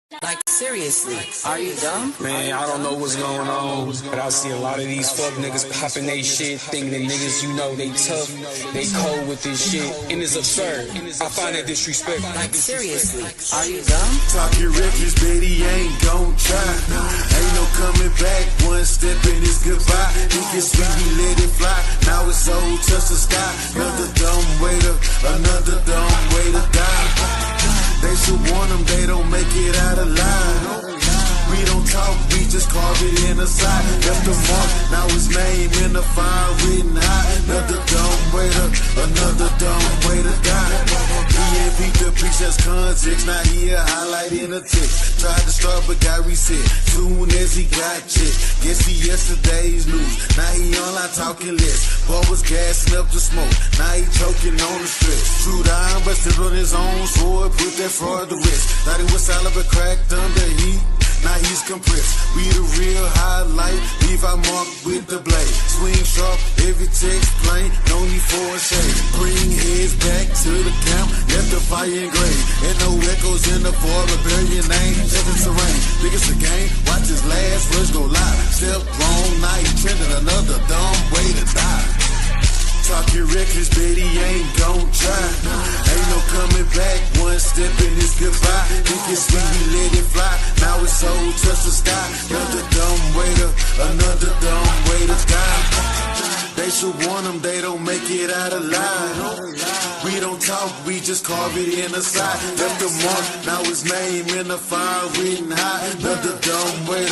Like, seriously, are you dumb? Man, I don't know what's going on, but I see a lot of these fuck niggas popping they shit, thinking that niggas, you know, they tough, they cold with this shit, and it's absurd. I find that disrespectful. Like, seriously, are you dumb? Talking reckless, Betty ain't gon' try. Ain't no coming back, one step and it's goodbye. He can sweet, we let it fly. Now it's soul, touch the sky. Another dumb way to die. They should warn them, they don't make it out alive. We don't talk, we just carve it in the side. Left the mark, now his name in the fire written high. Another dumb way to die. He ain't beat the preach as context, now he a highlight in the text. Tried to start but got reset, soon as he got checked. Guess he yesterday's news, now he online talking less. Boy was gassing up the smoke, now he choking on the stress. True down, but still on his own sword, put that fraud to rest. Thought he was solid but cracked under heat. Now he's compressed, we the real highlight. Leave our mark with the blade. Swing sharp, every text plain, no need for a shade. Bring heads back to the camp, left the fire engraved. And no echoes in the void, rebellion name, heaven terrain. Biggest the game, watch his last words go live. Step wrong, now he trending, another dumb way to die. Talking reckless, Betty ain't gon' try. Ain't no coming back, one step and it's goodbye. Think it's sweet, we let it fly. Now it's soul, touch the sky. Another dumb way to die. They should warn them, they don't make it out alive. We don't talk, we just carve it in the side. Left the mark, now his name in the fire written high. Another dumb way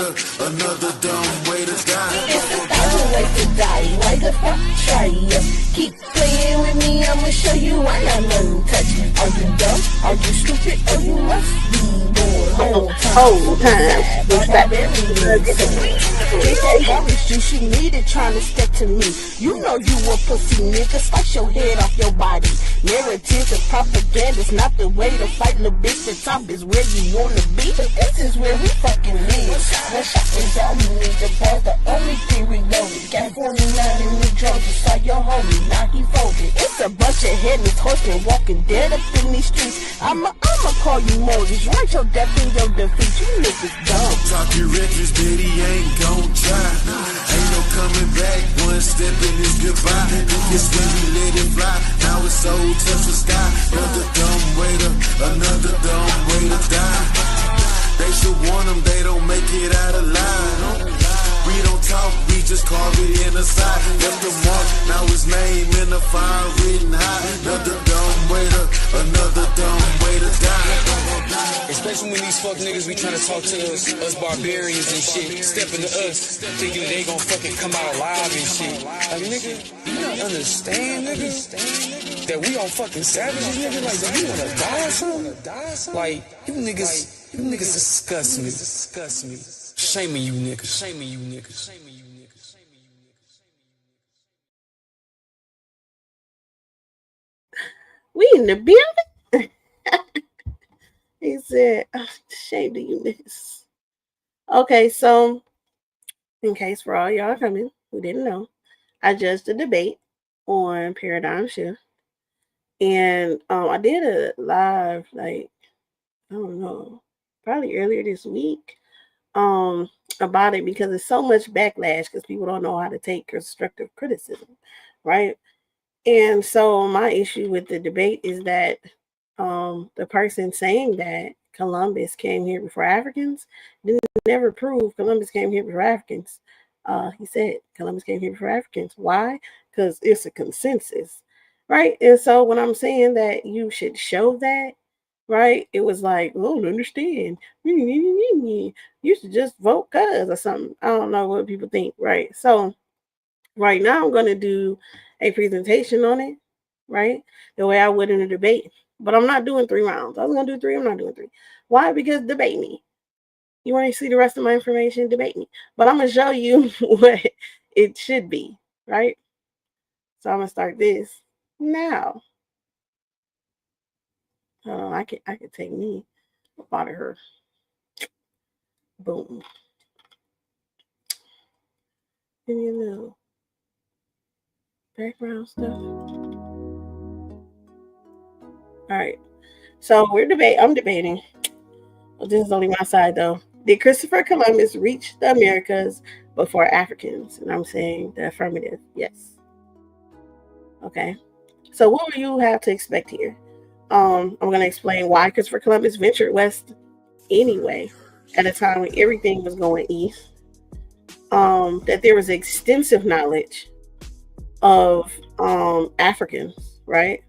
to die. It's a thousand ways to die. Why the fuck try ya? Keep playing with me, I'ma show you why I'm untouched. Are you dumb? Are you stupid? Or you must be bored? Whole time. Get that orange juice, you need it trying to step to me. You know you a pussy nigga, slice your head off your body. Narratives and propaganda's not the way to fight, little bitch. The top is where you wanna be, but this is where we fucking live. When shot is all you need to pause, the only thing we loaded. Got 49 in the drum, just saw your homie, now he folded. It's a bunch of headless horsemen walking dead up in these streets. I'ma call you Moses, write your death in your defeat. You niggas dumb. Talking reckless, Betty ain't gon' try. Ain't no coming back, one step and it's goodbye. It's when we let it fly, now it's soul, touch the sky. Another dumb way to die. They should warn them, they don't make it out alive. We don't talk, we just carve it in the side. Left the mark, now his name in the fire written high. Another dumb way to die. Especially when these fuck niggas be trying to talk to us barbarians and shit, stepping to us, thinking they gon' fucking come out alive and shit. Like, nigga, you don't understand, nigga, that we all fucking savages, nigga. Like, do you wanna die or something? Like, you niggas disgust me. Shaming you niggas. We in the building. He said, oh, shame to you niggas. Okay, so in case for all y'all coming who didn't know, I judged a debate on Paradigm Shift. And I did a live, like, I don't know, probably earlier this week about it because there's so much backlash because people don't know how to take constructive criticism, right? And so my issue with the debate is that the person saying that Columbus came here before Africans didn't never prove Columbus came here before Africans. He said Columbus came here before Africans. Why? Because it's a consensus, right? And so when I'm saying that you should show that, right, it was like, oh, understand. You should just vote cuz or something. I don't know what people think, right? So right now I'm going to do a presentation on it, right, the way I would in a debate. But I'm not doing 3 rounds. I was going to do 3. I'm not doing 3. Why? Because debate me. You want to see the rest of my information? Debate me. But I'm going to show you what it should be, right? So I'm going to start this now. I could take me up out of her. Boom. Give me a little background stuff. All right. So I'm debating This is only my side though. Did Christopher Columbus reach the Americas before Africans? And I'm saying the affirmative, yes. Okay. So what will you have to expect here? I'm going to explain why Christopher Columbus ventured west anyway, at a time when everything was going east. That there was extensive knowledge of Africans, right?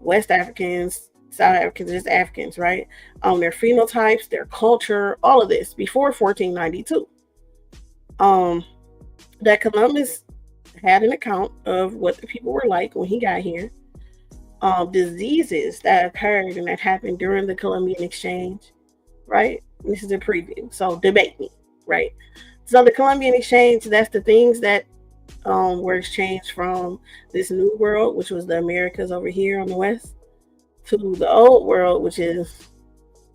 West Africans, South Africans, just Africans, right? Their phenotypes, their culture, all of this before 1492. That Columbus had an account of what the people were like when he got here. Diseases that occurred and that happened during the Columbian Exchange, right? This is a preview, so debate me, right? So the Columbian Exchange, that's the things that were exchanged from this new world, which was the Americas over here on the west, to the old world, which is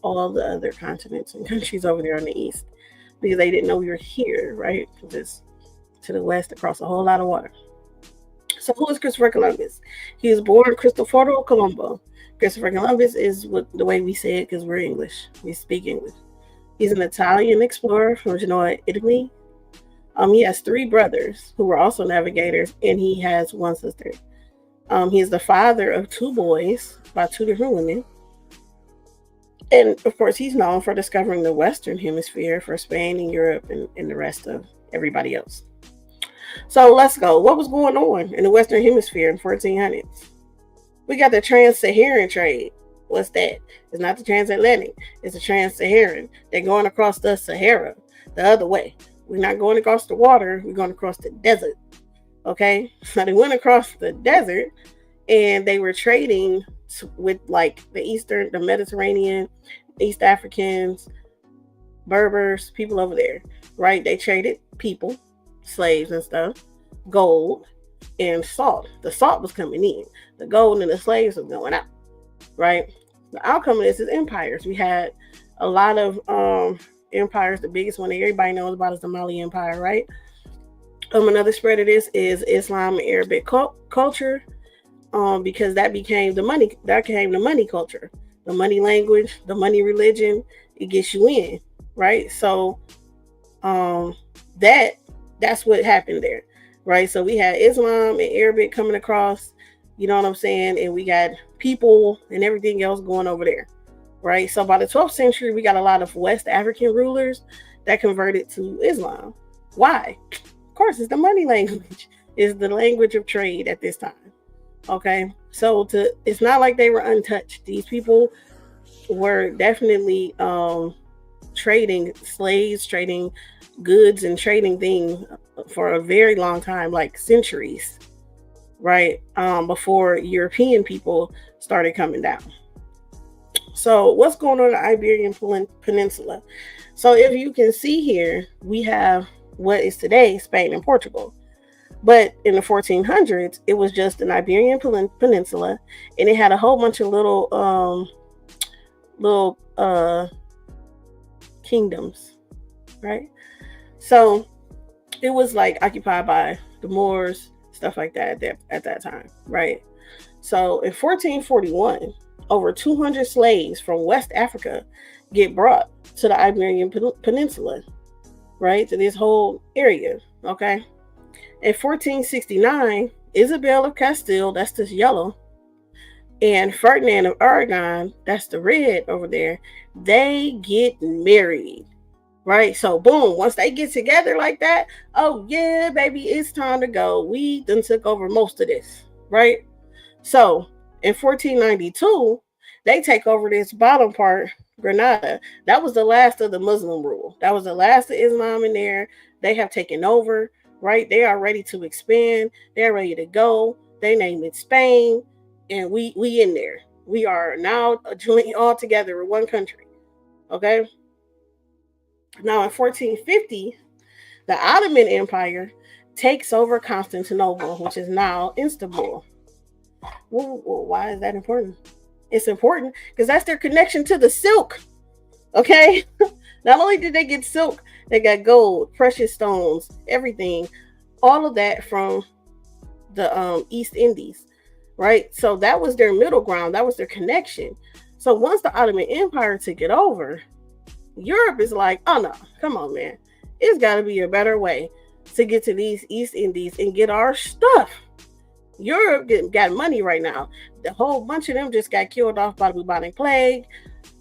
all the other continents and countries over there on the east, because they didn't know we were here, right? Just to the west across a whole lot of water. So who is Christopher Columbus? He was born Cristoforo Colombo. Christopher Columbus is what the way we say it because we're English. We speak English. He's an Italian explorer from Genoa, Italy. He has 3 brothers who were also navigators, and he has 1 sister. He is the father of 2 boys by 2 different women. And of course, he's known for discovering the Western Hemisphere for Spain and Europe and the rest of everybody else. So let's go. What was going on in the Western Hemisphere in 1400s? We got the trans-Saharan trade. What's that? It's not the transatlantic. It's the trans-Saharan. They're going across the Sahara the other way. We're not going across the water. We're going across the desert. Okay? So they went across the desert and they were trading with like the Mediterranean, East Africans, Berbers, people over there, right? They traded people, slaves and stuff, gold and salt. The salt was coming in. The gold and the slaves was going out, right? The outcome of this is empires. We had a lot of empires. The biggest one that everybody knows about is the Mali Empire, right? Another spread of this is Islam and Arabic culture, because that became the money. That became the money culture, the money language, the money religion. It gets you in, right? So, that's what happened there, right? So we had Islam and Arabic coming across, you know what I'm saying? And we got people and everything else going over there, right? So by the 12th century, we got a lot of West African rulers that converted to Islam. Why? Of course, it's the money language. It's the language of trade at this time. Okay, so it's not like they were untouched. These people were definitely trading slaves, trading goods, and trading things for a very long time, like centuries, right? Before European people started coming down. So what's going on in the Iberian Peninsula? So if you can see here, we have what is today Spain and Portugal. But in the 1400s, it was just an Iberian Peninsula, and it had a whole bunch of little kingdoms, right? So it was like occupied by the Moors, stuff like that at that time, right? So in 1441, over 200 slaves from West Africa get brought to the Iberian Peninsula, right? To this whole area, okay? In 1469, Isabel of Castile, that's this yellow, and Ferdinand of Aragon, that's the red over there, they get married, right? So boom, once they get together like that, oh yeah, baby, it's time to go. We done took over most of this, right? So in 1492, they take over this bottom part, Granada. That was the last of the Muslim rule. That was the last of Islam in there. They have taken over, right? They are ready to expand. They're ready to go. They named it Spain, and we in there. We are now joined all together in one country. Okay. Now in 1450, the Ottoman Empire takes over Constantinople, which is now Istanbul. Well, why is that important? It's important because that's their connection to the silk. Okay. Not only did they get silk, they got gold, precious stones, everything, all of that from the East Indies, right? So that was their middle ground. That was their connection. So once the Ottoman Empire took it over, Europe is like, oh no, come on, man. It's got to be a better way to get to these East Indies and get our stuff. Europe got money right now. The whole bunch of them just got killed off by the bubonic plague.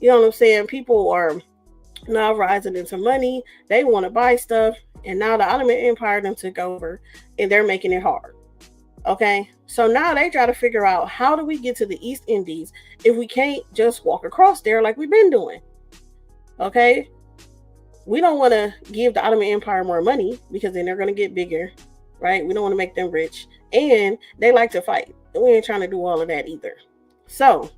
You know what I'm saying? People are now rising into money. They want to buy stuff. And now the Ottoman Empire then took over and they're making it hard. Okay. So now they try to figure out, how do we get to the East Indies if we can't just walk across there like we've been doing? Okay. We don't want to give the Ottoman Empire more money because then they're going to get bigger, right? We don't want to make them rich. And they like to fight. We ain't trying to do all of that either. So,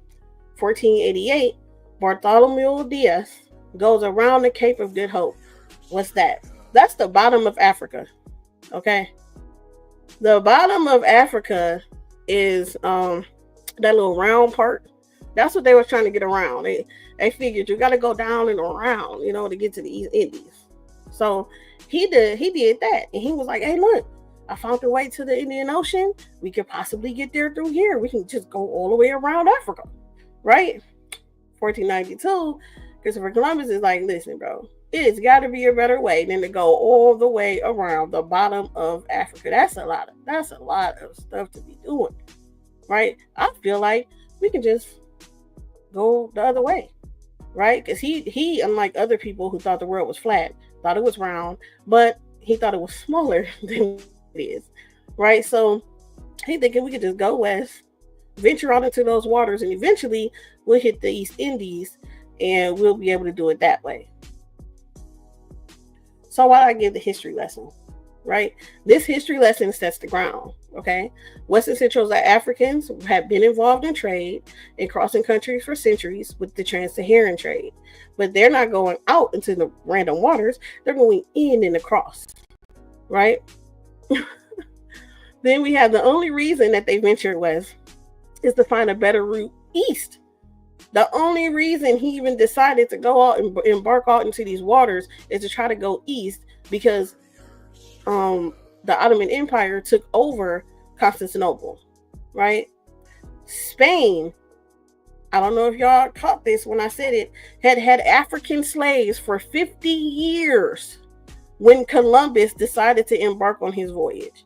1488, Bartholomew Diaz goes around the Cape of Good Hope. What's that? That's the bottom of Africa. Okay? The bottom of Africa is that little round part. That's what they were trying to get around. They figured you got to go down and around, to get to the East Indies. So he did that. And he was like, hey, look, I found a way to the Indian Ocean. We could possibly get there through here. We can just go all the way around Africa, right? 1492, Christopher Columbus is like, listen, bro, it's got to be a better way than to go all the way around the bottom of Africa. That's a lot of stuff to be doing, right? I feel like we can just go the other way, right? Because he, unlike other people who thought the world was flat, thought it was round, but he thought it was smaller than it is, right? So he thinking we could just go west, venture out into those waters, and eventually we'll hit the East Indies and we'll be able to do it that way. So why I give the history lesson, right? This history lesson sets the ground, okay? Western Central Africans have been involved in trade and crossing countries for centuries with the trans-Saharan trade, but they're not going out into the random waters. They're going in and across, right? Then we have the only reason that they ventured west is to find a better route east. The only reason he even decided to go out and embark out into these waters is to try to go east because the Ottoman Empire took over Constantinople, right? Spain, I don't know if y'all caught this when I said it, had African slaves for 50 years when Columbus decided to embark on his voyage.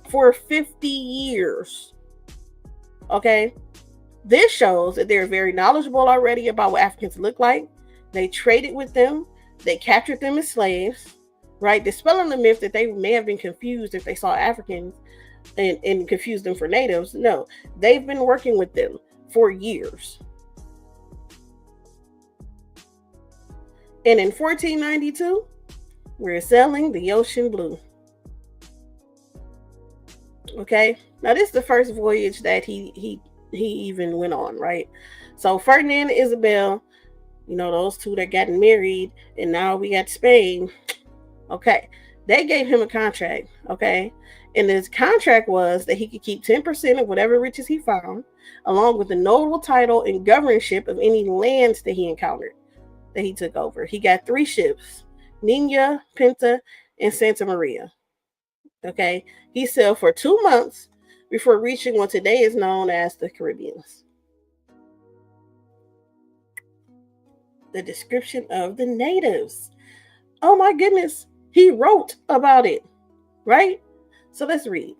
For 50 years. Okay? This shows that they're very knowledgeable already about what Africans look like. They traded with them. They captured them as slaves, right? Dispelling the myth that they may have been confused if they saw Africans and confused them for natives. No, they've been working with them for years. And in 1492, we're sailing the ocean blue. Okay, now this is the first voyage that he even went on, right? So Ferdinand and Isabel, those two that got married, and now we got Spain. Okay, they gave him a contract, okay? And his contract was that he could keep 10% of whatever riches he found, along with the notable title and governorship of any lands that he encountered, that he took over. He got 3 ships, Nina, Pinta, and Santa Maria. Okay, he sailed for 2 months before reaching what today is known as the Caribbean. The description of the natives. Oh my goodness, he wrote about it, right? So let's read.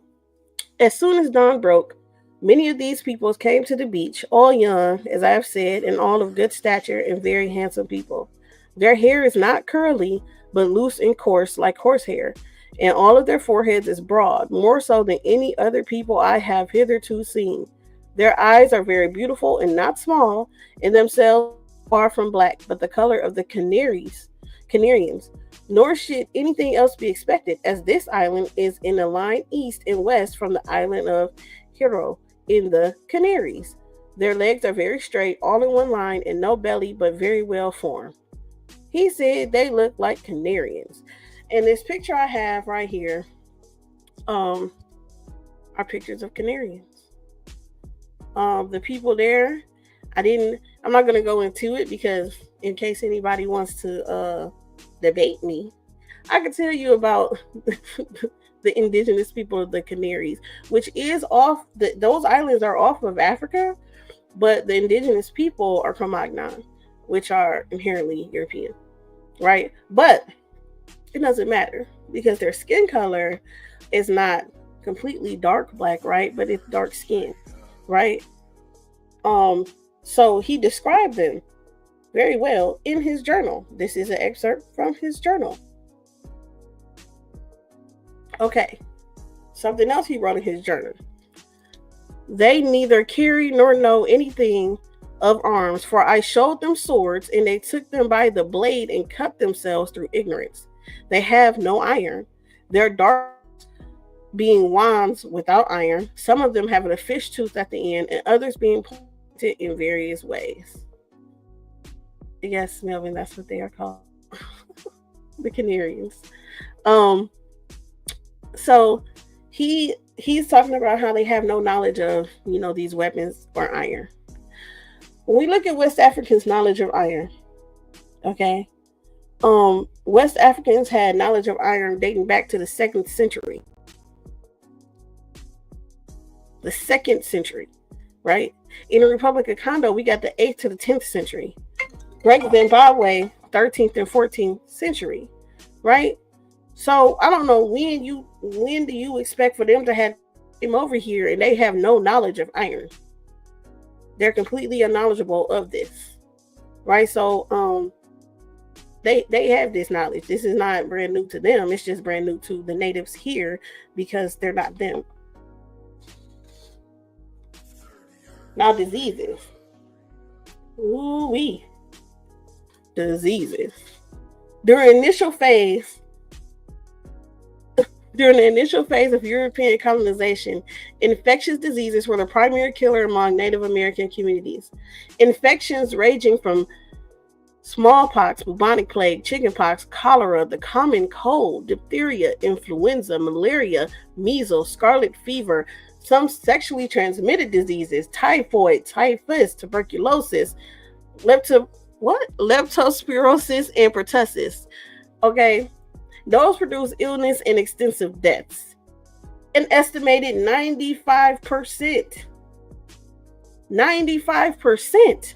As soon as dawn broke, many of these peoples came to the beach, all young, as I have said, and all of good stature and very handsome people. Their hair is not curly, but loose and coarse like horsehair, and all of their foreheads is broad, more so than any other people I have hitherto seen. Their eyes are very beautiful and not small, and themselves far from black, but the color of the Canarians. Nor should anything else be expected, as this island is in a line east and west from the island of Hierro in the Canaries. Their legs are very straight, all in one line, and no belly, but very well formed. He said they look like Canarians. And this picture I have right here are pictures of Canarians. The people there, I'm not going to go into it because in case anybody wants to debate me, I can tell you about the indigenous people of the Canaries, which is those islands are off of Africa, but the indigenous people are Cro-Magnon, which are inherently European. right? But it doesn't matter because their skin color is not completely dark black, right? But it's dark skin, right? So he described them very well in his journal. This is an excerpt from his journal. Okay, something else he wrote in his journal. They neither carry nor know anything of arms, for I showed them swords, and they took them by the blade and cut themselves through ignorance. They have no iron. Their dark being wands without iron, some of them having a fish tooth at the end, and others being pointed in various ways. Yes, Melvin, that's what they are called. The Canarians. So he's talking about how they have no knowledge of, these weapons or iron. When we look at West Africans' knowledge of iron, okay, West Africans had knowledge of iron dating back to the 2nd century. The 2nd century, right? In the Republic of Congo, we got the 8th to the 10th century. Great Zimbabwe, 13th and 14th century, right? So I don't know when do you expect for them to have him over here and they have no knowledge of iron? They're completely unknowledgeable of this, right? So they have this knowledge. This is not brand new to them. It's just brand new to the natives here because they're not them. Now diseases. Ooh-wee. Diseases. During the initial phase of European colonization, infectious diseases were the primary killer among Native American communities. Infections ranging from smallpox, bubonic plague, chickenpox, cholera, the common cold, diphtheria, influenza, malaria, measles, scarlet fever, some sexually transmitted diseases, typhoid, typhus, tuberculosis, leptospirosis, and pertussis. Okay, those produce illness and extensive deaths. An estimated 95%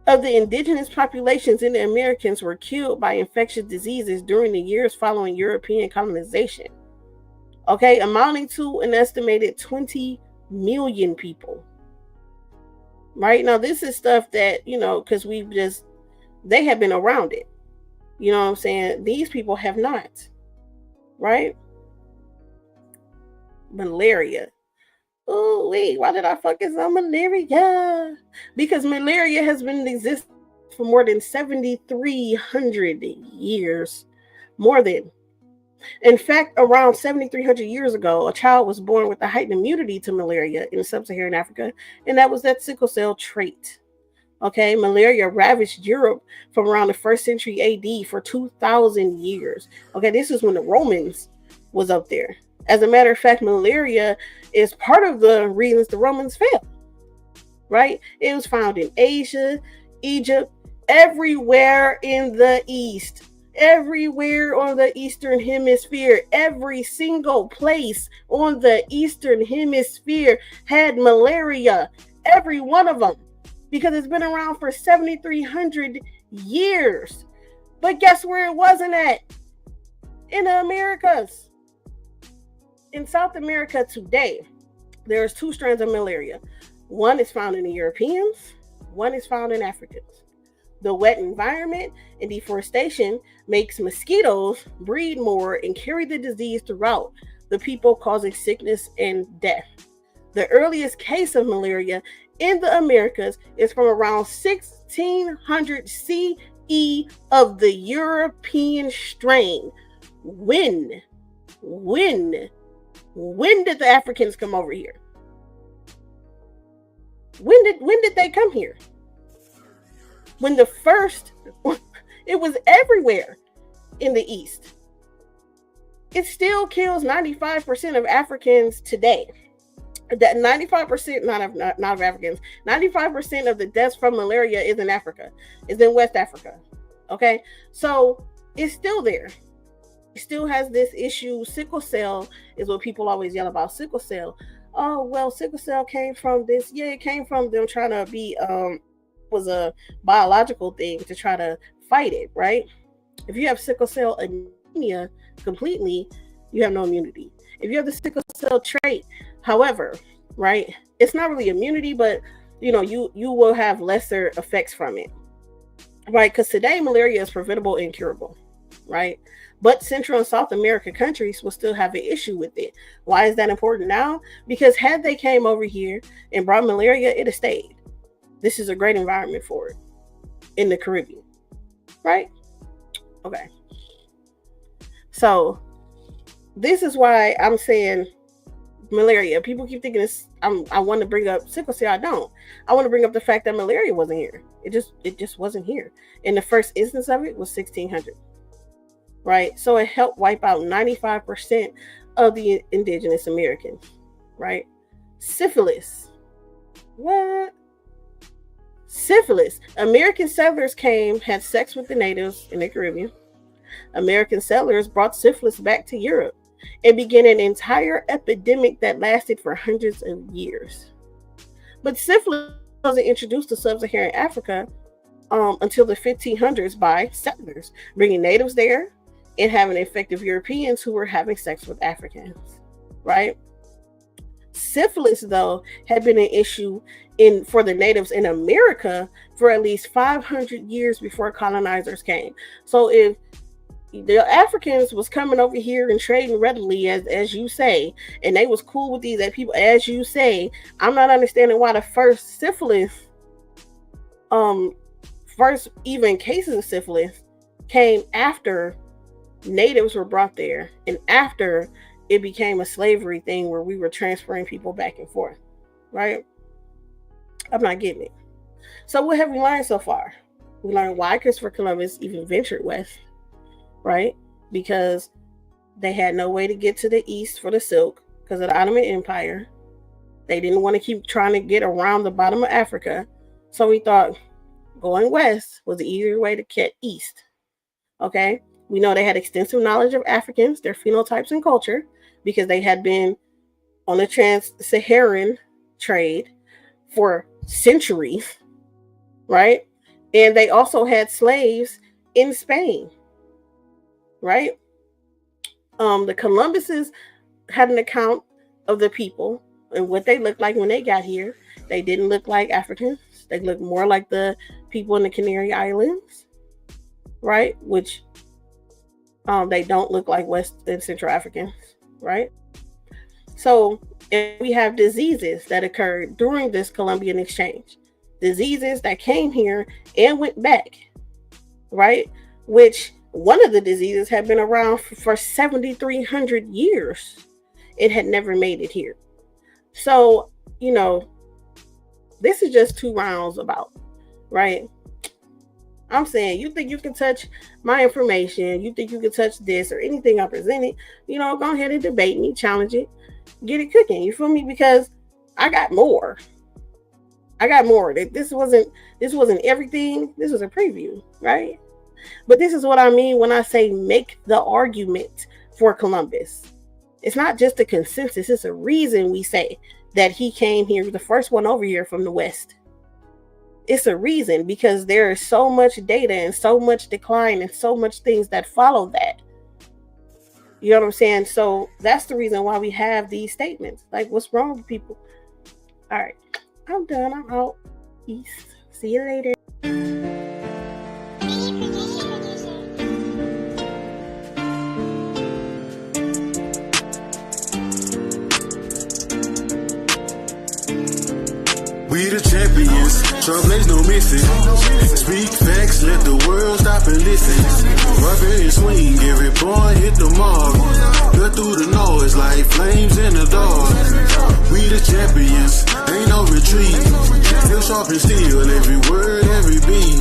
of the indigenous populations in the Americas were killed by infectious diseases during the years following European colonization. Okay, amounting to an estimated 20 million people. Right now, this is stuff that, because they have been around it. You know what I'm saying? These people have not. Right? Malaria. Oh, wait, why did I focus on malaria? Because malaria has been in existence for more than 7,300 years. More than. In fact, around 7,300 years ago, a child was born with a heightened immunity to malaria in sub-Saharan Africa, and that was that sickle cell trait. Okay, malaria ravaged Europe from around the 1st century AD for 2,000 years. Okay, this is when the Romans was up there. As a matter of fact, malaria is part of the reasons the Romans fell. Right? It was found in Asia, Egypt, everywhere in the East. Everywhere on the Eastern Hemisphere, every single place on the Eastern Hemisphere had malaria. Every one of them. Because it's been around for 7,300 years. But guess where it wasn't at? In the Americas. In South America today, there's 2 strands of malaria. One is found in the Europeans. One is found in Africans. The wet environment and deforestation makes mosquitoes breed more and carry the disease throughout the people, causing sickness and death. The earliest case of malaria in the Americas is from around 1600 CE of the European strain. When did the Africans come over here? When did they come here? When it was everywhere in the East. It still kills 95% of Africans today. That 95%, not of Africans, 95% of the deaths from malaria is in Africa, is in West Africa. Okay, so it's still there. It still has this issue. Sickle cell is what people always yell about. Sickle cell. Oh, well, sickle cell came from this. Yeah, it came from them trying to be was a biological thing to try to fight it, right? If you have sickle cell anemia completely, you have no immunity. If you have the sickle cell trait, however, right, it's not really immunity, but you know, you will have lesser effects from it, right? Because today malaria is preventable and curable, right? But Central and South America countries will still have an issue with it. Why is that important now? Because had they came over here and brought malaria, it'd have stayed. This is a great environment for it in the Caribbean, right? Okay. So this is why I'm saying malaria. People keep thinking this. I want to bring up sickle cell. I don't. I want to bring up the fact that malaria wasn't here. It just wasn't here. And the first instance of it was 1600. Right? So it helped wipe out 95% of the indigenous Americans, right? Syphilis. What? Syphilis. American settlers came, had sex with the natives in the Caribbean. American settlers brought syphilis back to Europe and began an entire epidemic that lasted for hundreds of years. But syphilis wasn't introduced to sub-Saharan Africa until the 1500s by settlers, bringing natives there and having effective Europeans who were having sex with Africans, right? Syphilis, though, had been an issue for the natives in America for at least 500 years before colonizers came. So if the Africans was coming over here and trading readily, as you say, and they was cool with these people, as you say, I'm not understanding why the first syphilis, first even cases of syphilis came after natives were brought there and after it became a slavery thing where we were transferring people back and forth, right? I'm not getting it. So what have we learned so far? We learned why Christopher Columbus even ventured west, right? Because they had no way to get to the east for the silk because of the Ottoman Empire. They didn't want to keep trying to get around the bottom of Africa. So we thought going west was the easier way to get east, okay? We know they had extensive knowledge of Africans, their phenotypes and culture, because they had been on the trans-Saharan trade for centuries, right? And they also had slaves in Spain, right? The Columbuses had an account of the people and what they looked like when they got here. They didn't look like Africans. They looked more like the people in the Canary Islands, right? Which they don't look like West and Central Africans, right? So if we have diseases that occurred during this Columbian exchange, diseases that came here and went back, right? Which one of the diseases had been around for 7,300 years. It had never made it here. So, you know, this is just 2 rounds about, right? I'm saying, you think you can touch my information, you think you can touch this or anything I presented, you know, go ahead and debate me, challenge it, get it cooking. You feel me? Because I got more. This wasn't everything. This was a preview, right? But this is what I mean when I say make the argument for Columbus. It's not just a consensus. It's a reason we say that he came here, the first one over here from the West. It's a reason because there is so much data and so much decline and so much things that follow that. You know what I'm saying? So that's the reason why we have these statements. Like, what's wrong with people? All right, I'm done. I'm out. Peace. See you later. We the champions, trailblaze no missing. Speak facts, let the world stop and listen. Barbarian swing, every boy hit the mark. Cut through the noise like flames in the dark. We the champions, ain't no retreat. Still sharp and steel, every word, every beat.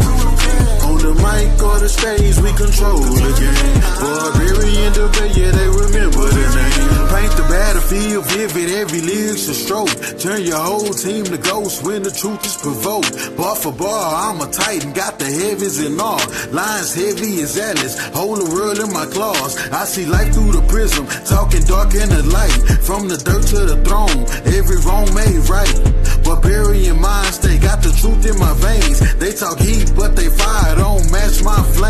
On the mic or the stage, we control the game. Barbarian debate, yeah, they remember the name. Paint the battlefield vivid, every lyric's a stroke. Turn your whole team to ghosts when the truth is provoked. Bar for bar, I'm a titan, got the heavies in all. Lines heavy as Atlas, hold the world in my claws. I see life through the prism, talking dark in the light. From the dirt to the throne, every wrong made right. Barbarian minds, they got the truth in my veins. They talk heat, but they fire don't match my flame.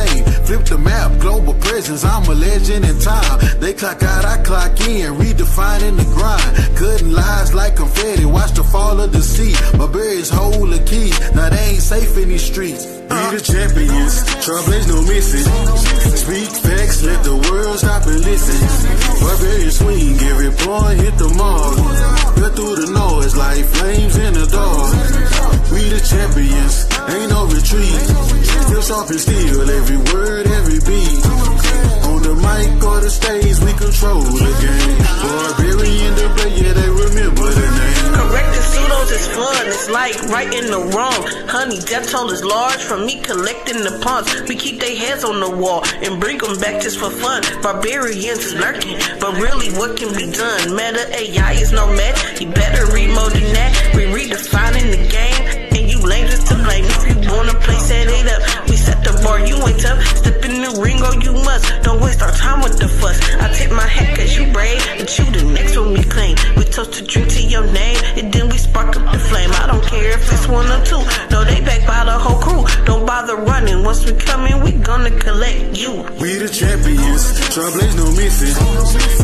legends, I'm a legend in time. They clock out, I clock in, redefining the grind. Cutting lies like confetti, watch the fall of the sea. My berries hold the key, now they ain't safe in these streets. We the champions, troubles no missing. Speak facts, let the world stop and listen. Barbarian swing, every point hit the mark. Cut through the noise like flames in the dark. We the champions, ain't no retreat. Feel sharp and steel, every word, every beat. On the mic or the stage, we control the game. Barbarian the play, yeah, they remember the name. Correcting pseudos is fun, it's like righting the wrong. Honey, death toll is large from me collecting the pawns. We keep their heads on the wall and bring them back just for fun. Barbarians is lurking, but really what can be done? Meta AI is no match, you better read more than that. We redefining the game, and you lame just to blame. If you wanna play, set it up. We set the bar, you ain't tough. Step in the ring or you must. Don't waste our time with the fuss. I tip my hat cause you brave, and you the next one we claim. We toast to drink to your name, and then we spark up the flame. I don't care if it's one or two, no, they back by the whole crew. Don't bother running, once we come in, we gonna collect you. We the champions, trouble ain't no missing.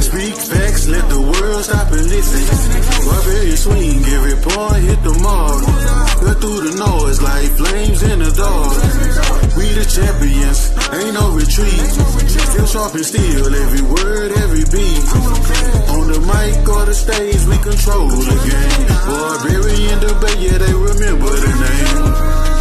Speak facts, let the world stop and listen. Barbarian swing, every point hit the mark. Cut through the noise like flames in the dark. We the champions, ain't no retreat. Feel sharp and steel, every word, every beat. On the mic or the stage, we control the game. Barbarian debate, yeah, they remember the name.